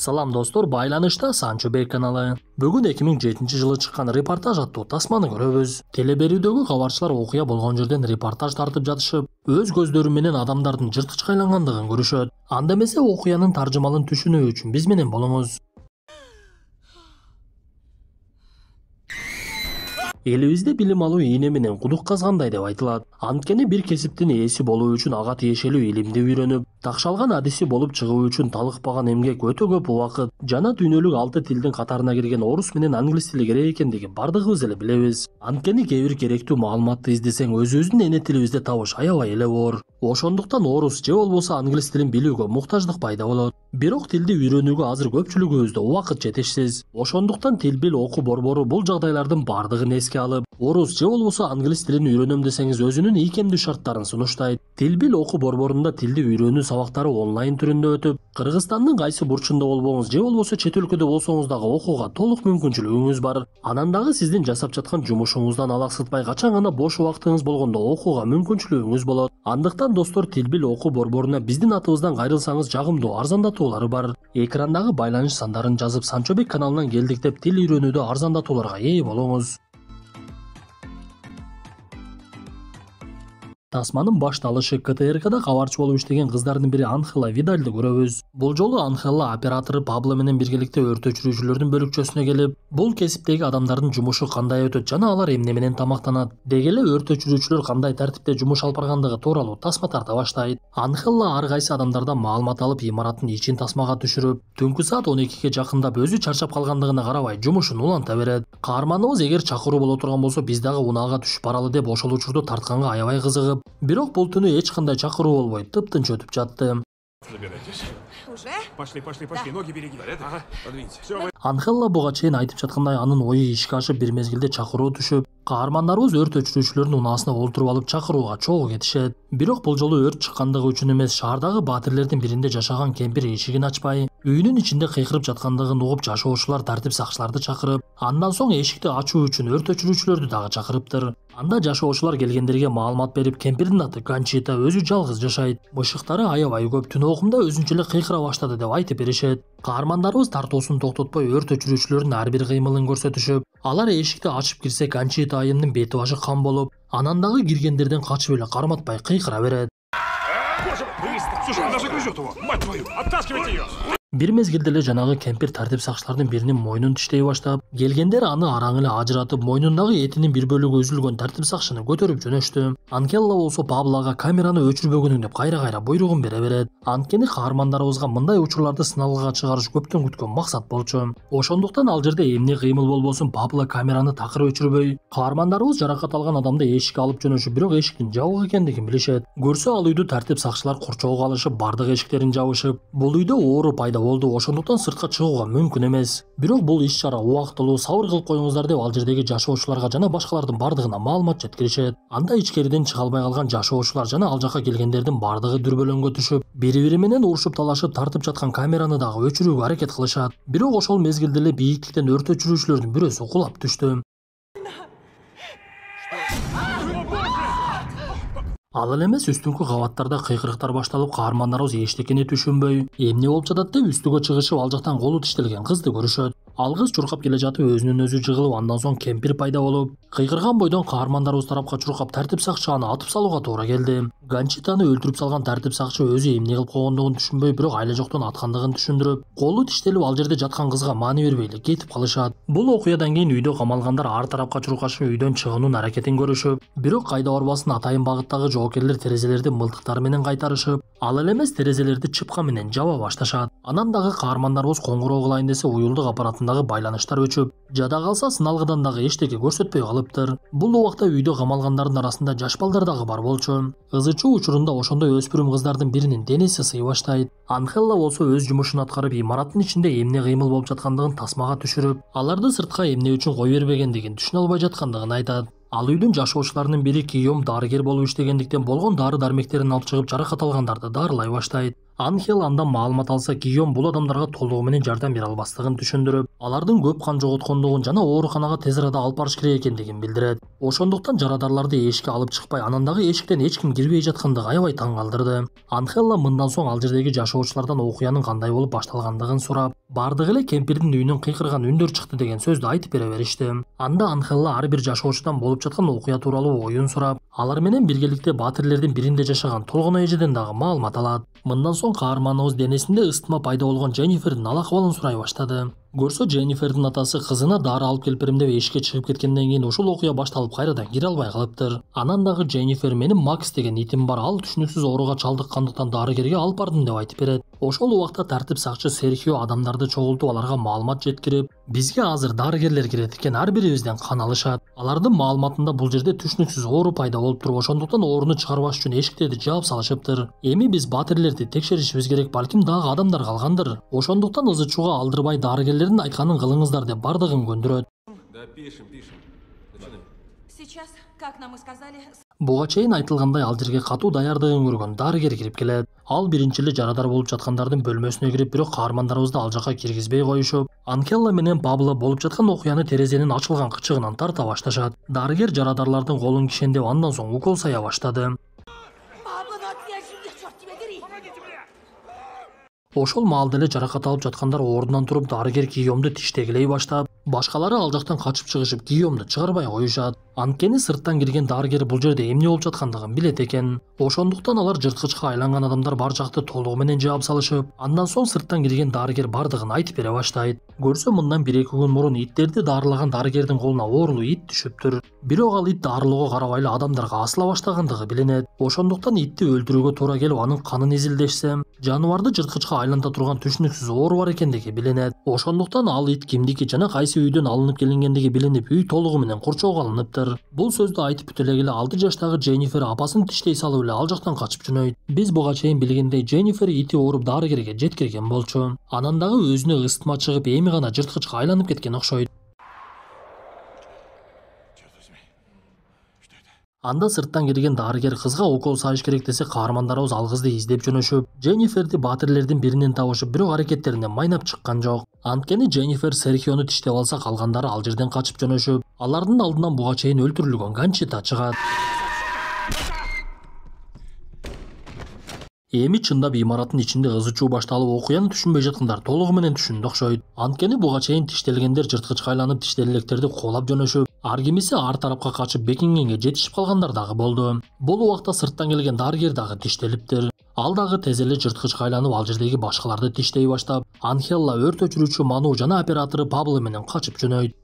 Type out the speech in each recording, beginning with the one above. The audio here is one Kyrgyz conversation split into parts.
Салам достор, байланышта Санчобек каналы. Бүгүн 2007-жылы чыккан репортаж аттуу тасманы көрөбүз. Телеберүүдөгү кабарчылар окуя болгон жерден репортаж тартып жатышып, өз көздөрү менен адамдардын жырткычка айлангандыгын көрүшөт. Анда эмесе окуянын таржымалын түшүнүү үчүн биз менен болуңуз. Элибизде билим алуу ийне менен кудук казгандай деп айтылат. Анткени бир кесиптин ээси болуу үчүн ага тиешелүү илимди үйрөнүп, такшалган адиси болуп чыгуу үчүн талыкпаган эмгек өтө көп убакыт жана дүйнөлүк 6 тилдин катарына кирген орус менен англис тили керек экендиги бардыгыбыз эле билебиз. Анткени кээ бир керектүү маалыматты издесең өзүбүздүн эне тилибизде табыш аябай эле оор. Ошондуктан орус же болбосо англис тилин билүүгө муктаждык пайда болот. Бирок тилди үйрөнүүгө азыр көпчүлүгүбүздө убакыт жетишсиз. Ошондуктан тил бил окуу борбору бул жагдайлардын бардыгын эске алып, орус же болбосо англис тилин үйрөнөм десеңиз өзүнүн ийкемдүү шарттарын сунуштайт. Тил бил окуу борборунда тилди үйрөнүү сабактары онлайн түрүндө өтүп, Кыргызстандын кайсы бурчунда болбоңуз же болбосо чет өлкөдө болсоңуз дагы окууга толук мүмкүнчүлүгүңүз бар. Анан дагы сиздин жасап жаткан жумушуңуздан алаксытпай качан гана бош убактыңыз болгондо окууга мүмкүнчүлүгүңүз болот. Андыктан достор, тил бил окуу борборуна биздин атыбыздан кайрылсаңыз жагымдуу арзандатуулары бар. Экрандагы байланыш сандарын жазып Санчобек каналынан келдик деп тил үйрөнүүдө арзандатууларга ээ болуңуз. Тасманын башталышы КТРКда кабарчы болуп иштеген кыздардын бири Анхела Видальды көрөбүз. Бул жолу Анхела оператору Пабло менен биргеликте өрт өчүрүүчүлөрдүн бөлүкчөсүнө келип, бул кесиптеги адамдардын жумушу кандай өтөт жана алар эмне менен тамактанат, деги эле өрт өчүрүүчүлөр кандай тартипте жумуш алып баргандыгы тууралуу тасма тарта баштайт. Анхела ар кайсы адамдардан маалымат алып, имараттын ичин тасмага түшүрүп, түнкү саат 12ге жакындап өзү чарчап калгандыгына карабай жумушун уланта берет. Каарманыбыз эгер чакыруу боло турган болсо биз дагы унаага түшүп баралы деп ошол учурду тартканга аябай кызыгып, бирок бул түнү эч кандай чакыруу болбой тыптынч өтүп жатты. Забирайтесь. Уже? Пошли, Да. ноги береги. Ага, подвиньте. Все, вы... Анхела буга чейин айтып жаткандай анын ою ишке ашып бир мезгилде чакыруу түшүп, каармандарыбыз өрт өчүрүүчүлөрдүн унаасына олтуруп алып чакырууга чогуу кетишет. Бирок бул жолу өрт чыккандыгы үчүн эмес, шаардагы баатирлердин биринде жашаган кемпир эшигин ачпай, үйүнүн ичинде кыйкырып жаткандыгын угуп жашоочулар тартип сакчыларды чакырып, андан соң эшикти ачуу үчүн өрт өчүрүүчүлөрдү дагы чакырыптыр. Анда жашоочулар келгендерге маалымат берип, кемпирдин аты Ганчита, өзү жалгыз жашайт. Мышыктары аябай көп, түн окумда өзүнчө эле кыйкыра баштады деп айтып беришет. Каармандарыбыз тартуусун токтотпой өрт өчүрүүчүлөрдүн ар бир кыймылын көрсөтүшүп, алар эшикти ачып кирсе Ганчита айымдын бети башы кан болуп, анан дагы киргендерден качып эле карматпай кыйкыра берет. Боже, быстро! Слушай, она загрызет его. Мать твою, оттаскивайте ее! Бир мезгилде эле жанагы кемпир тартип сакчылардын биринин мойнун тиштей баштап, келгендер аны араң эле ажыратып, мойнундагы этинин бир бөлүгү үзүлгөн тартип сакчыны көтөрүп жөнөштү. Анхела болсо Паблага камераны өчүрбөгөнүң деп кайра буйругун бере берет. Анткени каармандарыбызга мындай учурларды сыналгыга чыгарыш көптөн күткөн максат болчу. Ошондуктан ал жерде эмне кыймыл болбосун Пабло камераны такыр өчүрбөй, каармандарыбыз жаракат алган адамды эшикке алып жөнөшүп, бирок эшиктин жабык экендигин билишет. Көрсө ал үйдү тартип сакчылар курчоого алышып, бардык эшиктерин жабышып, бул үйдө оору пайда болду, ошондуктан сыртка чыгууга мүмкүн эмес. Бирок бул иш чара убактылуу, сабыр кылып коюңуздар деп ал жердеги жашоочуларга жана башкалардын бардыгына маалымат жеткиришет. Анда ичкериден чыга албай калган жашоочулар жана ал жака келгендердин бардыгы дүрбөлөңгө түшүп, бири-бири менен урушуп талашып тартып жаткан камераны дагы өчүрүүгө аракет кылышат. Бирок ошол мезгилде эле бийиктиктен өрт өчүрүүчүлөрдүн бирөөсү кулап түштү. Ал эле эмес, үстүңкү кабаттарда кыйкырыктар башталып, каармандарыбыз эчтекени түшүнбөй, эмне болуп жатат деп үстүгө чыгышып, ал жактан колу тиштелген кызды көрүшөт. Ал кыз чуркап келе жатып өзүнүн өзү жыгылып, андан соң кемпир пайда болуп, кыйкырган бойдон каармандарыбыз тарапка чуркап тартип сакчы аны атып салууга туура келди. Ганчитаны өлтүрүп салган тартип сакчы өзү эмне кылып койгондугун түшүнбөй, бирок айла жоктон аткандыгын түшүндүрүп, колу тиштелип ал жерде жаткан кызга маани бербей эле кетип калышат. Бул окуядан кийин үйдө камалгандар ар тарапка чуркашып үйдөн чыгуунун аракетин көрүшүп, бирок кайда барбасын атайын багыттагы жоокерлер терезелерди мылтыктары менен кайтарышып, ал эле эмес терезелерди чыпка менен жаба башташат. Анан дагы каармандарыбыз коңгуроо кылайын десе, уюлдук аппаратындагы байланыштар өчүп, жада калса сыналгыдан дагы эчтеке көрсөтпөй калыптыр. Бул убакта үйдө камалгандардын арасында жаш балдар дагы бар болчу. Ызычуу учурунда ошондой өспүрүм кыздардын биринин денеси сый баштайт. Анхела болсо өз жумушун аткарып, имараттын ичинде эмне кыймыл болуп жаткандыгын тасмага түшүрүп, аларды сыртка эмне үчүн кой бербегендигин түшүнө албай жаткандыгын айтат. Ал үйдүн жашоочуларынын бири Кийом дарыгер болуп иштегендиктен болгон дары-дармектерин алып чыгып жаракат алгандарды дарылай баштайт. Анхел андан маалымат алса, Гийом бул адамдарга толугу менен жардам бере албастыгын түшүндүрүп, алардын көп кан жоготкондугун жана ооруканага тез арада алып барыш керек экендигин билдирет. Ошондуктан жарадарларды эшикке алып чыкпай, анан дагы эшиктен эч ким кирбей жаткандыгы аябай таң калтырды. Анхелла мындан соң ал жердеги жашоочулардан окуянын кандай болуп башталгандыгын сурап, бардыгы эле кемпирдин үйүнөн кыйкырган үндөр чыкты деген сөздү айтып бере беришти. Анда Анхелла ар бир жашоочудан болуп жаткан окуя тууралуу оюн сурап, алар менен биргеликте баатирлердин биринде жашаган Толгон эжеден дагы маалымат алат. Мындан соң каарманыбыз денесинде ыстма пайда болгон Дженнифердин ал акыбалын сурай баштады. Көрсө Дженнифердин атасы кызына дары алып келип берем деп эшикке чыгып кеткенден кийин ушул окуя башталып кайрадан кире албай калыптыр. Анан дагы Дженнифер менин Макс деген итим бар, ал түшүнүксүз ооруга чалдыккандыктан дарыгерге алып бардым деп айтып берет. Ошол убакта тартип сакчы Серхио адамдарды чогултуп аларга маалымат жеткирип, бизге азыр дарыгерлер кирет экен, ар бирибизден кан алышат. Алардын маалыматында бул жерде түшүнүксүз оору пайда болуп туруп, ошондуктан ооруну чыгарбаш үчүн эшиктерди жаап салышыптыр. Эми биз баатирлерди текшеришибиз керек, балким дагы адамдар калгандыр. Ошондуктан ызычууга алдырбай дарыгерлердин айтканын кылыңыздар деп бардыгын көндүрөт. Да, пишем. Начинаем. Сейчас, как нам и сказали, Буга чейин айтылгандай ал жерге катуу даярдыгын көргөн дарыгер кирип келет. Ал биринчи эле жарадар болуп жаткандардын бөлмөсүнө кирип, бирок каармандарыбызды ал жака киргизбей коюшуп, Анхелла менен Пабло болуп жаткан окуяны терезенин ачылган кычыгынан тарта башташат. Дарыгер жарадарлардын колун кишендеп, андан соң укол сая баштады. Пабло, ну отвяжи меня, черт тебя дери! Ошол маалда эле жаракат алып жаткандар ордунан туруп дарыгер Гийомду тиштегилей баштап, башкалары ал жактан качып чыгышып Гийомду чыгарбай коюшат. Анткени сырттан кирген дарыгер бул жерде эмне болуп жаткандыгын билет экен. Ошондуктан алар жырткычка айланган адамдар бар жакты толугу менен жаап салышып, андан соң сырттан кирген дарыгер бардыгын айтып бере баштайт. Көрсө мындан 1-2 күн мурун иттерди дарылаган дарыгердин колуна оорулуу ит түшүптүр. Бирок ал ит дарылоого карабай эле адамдарга асыла баштагандыгы билинет. Ошондуктан итти өлтүрүүгө туура келип, анын канын изилдешсе, жаныбарды жырткычка айланта турган түшүнүксүз оору бар экендиги билинет. Ошондуктан ал ит кимдики жана кайсы үйдөн алынып келингендиги билинип, үй толугу менен курчоого алыныптыр. Бул сөздү айтып бүтө эле 6 жаштагы Дженнифер апасын тиштей салып эле ал жактан качып жөнөйт. Биз буга чейин билгендей Дженнифер ити ооруп дарыгерге жеткирген болчу. Анан дагы өзүнө ыстма чыгып, эми гана жырткычка айланып кеткен окшойт. Анда сырттан кирген дарыгер кызга укол сайыш керек десе, каармандарыбыз ал кызды издеп жөнөшүп, Дженниферди баатирлердин биринен табышып, бирок аракеттеринен майнап чыккан жок. Анткени Дженнифер Серхиону тиштеп алса, калгандары ал жерден качып жөнөшүп, алардын алдынан буга чейин өлтүрүлгөн Ганчита чыгат. Эми чындап имараттын ичинде ызычуу башталып, окуяны түшүнбөй жаткандар толугу менен түшүндү окшойт. Анткени буга чейин тиштелгендер жырткычка айланып тиштелилектерди куулап жөнөшүп, ар кимиси ар тарапка качып Бекингенге жетишип калгандар дагы болду. Бул убакта сырттан келген дарыгер дагы тиштелиптир. Ал дагы тез эле жырткычка айланып ал жердеги башкаларды тиштей баштап, Анхелла, өрт өчүрүүчү Ману жана оператору Пабло менен качып жөнөйт.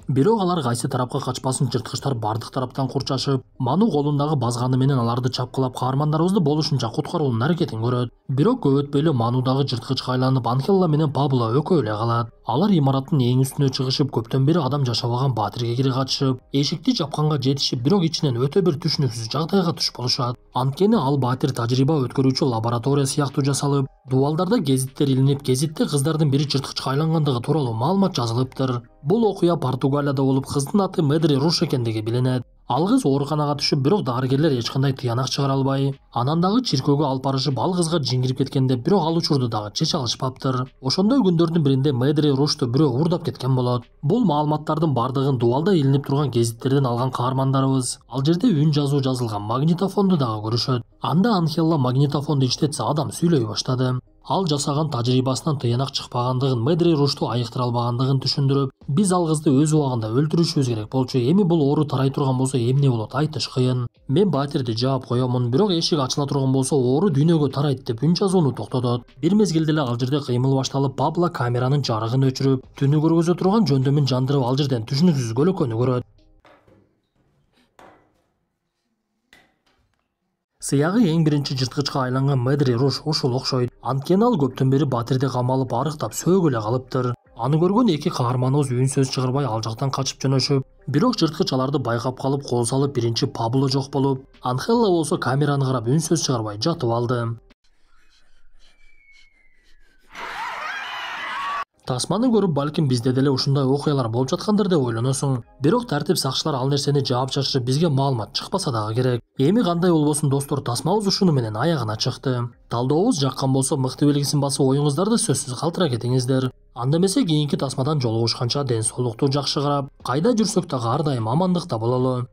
Бирок алар кайсы тарапка качпасын, жырткычтар бардык тараптан курчашып, Ману колундагы базганы менен аларды чапкылап, каармандарыбызды болушунча куткаруунун аракетин көрөт. Бирок көп өтпөй эле Ману дагы жырткычка айланып, Анхелла менен Пабло экөө эле калат. Алар имараттын эң үстүнө чыгышып, көптөн бери адам жашабаган баатирге кире катышып, эшикти жапканга жетишип, бирок ичинен өтө бир түшүнүксүз жагдайга туш болушат. Анткени ал баатир тажрыйба өткөрүүчү лаборатория сыяктуу жасалып, дубалдарда гезиттер илинип, гезитте кыздардын бири жырткычка айлангандыгы тууралуу маалымат жазылыптыр. Бул окуя Португалияда болуп, кыздын аты Медри Руш экендиги билинет. Ал кыз ооруканага түшүп, бирок дарыгерлер эч кандай тыянак чыгара албай, анан дагы чиркөөгө алып барышып, ал кызга жин кирип кеткенде, бирок ал учурду дагы чече алышпаптыр. Ошондой күндөрдүн биринде Медри Рушту бирөө уурдап кеткен болот. Бул маалыматтардын бардыгын дубалда илинип турган гезиттерден алган каармандарыбыз ал жерде үн жазуу жазылган магнитофонду дагы көрүшөт. Анда Анхелла магнитофонду иштетсе, адам сүйлөй баштады. Ал жасаган тажрыйбасынан тыянак чыкпагандыгын, Медри Рушту айыктыра албагандыгын түшүндүрүп, биз ал кызды өз убагында өлтүрүшүбүз керек болчу. Эми бул оору тарай турган болсо эмне болот, айтыш кыйын. Мен баатирди жаап коёмун, бирок эшик ачыла турган болсо оору дүйнөгө тарайт деп үн жазууну токтотот. Бир мезгилде эле ал жерде кыймыл башталып, Пабло камеранын жарыгын өчүрүп, түнү көргөзө турган жөндөмүн жандырып, ал жерден түшүнүксүз көлөкөнү көрөт. Сыягы эң биринчи жырткычка айланган Медри Руш ушул окшойт. Анткени ал көптөн бери баатирде камалып, арыктап, сөөгө эле калыптыр. Аны көргөн эки каарманыбыз үн сөз чыгарбай ал жактан качып жөнөшүп, бирок жырткыч аларды байкап калып, кол салып, биринчи Пабло жок болуп, Анхелла болсо камераны карап үн сөз чыгарбай жатып алды. Тасманы көрүп, балким бизде деле ушундай окуялар болуп жаткандыр деп ойлоносуң. Бирок тартип сакчылар ал нерсени жаап чашырып, бизге маалымат чыкпаса дагы керек. Эми кандай болбосун достор, тасмабыз ушуну менен аягына чыкты. Талдообуз жаккан болсо мыкты белгисин басып оюңуздарды сөзсүз калтыра кетиңиздер. Анда эмесе кийинки тасмадан жолугушканча ден соолукту жакшы карап, кайда жүрсөк дагы ар дайым амандыкта бололу.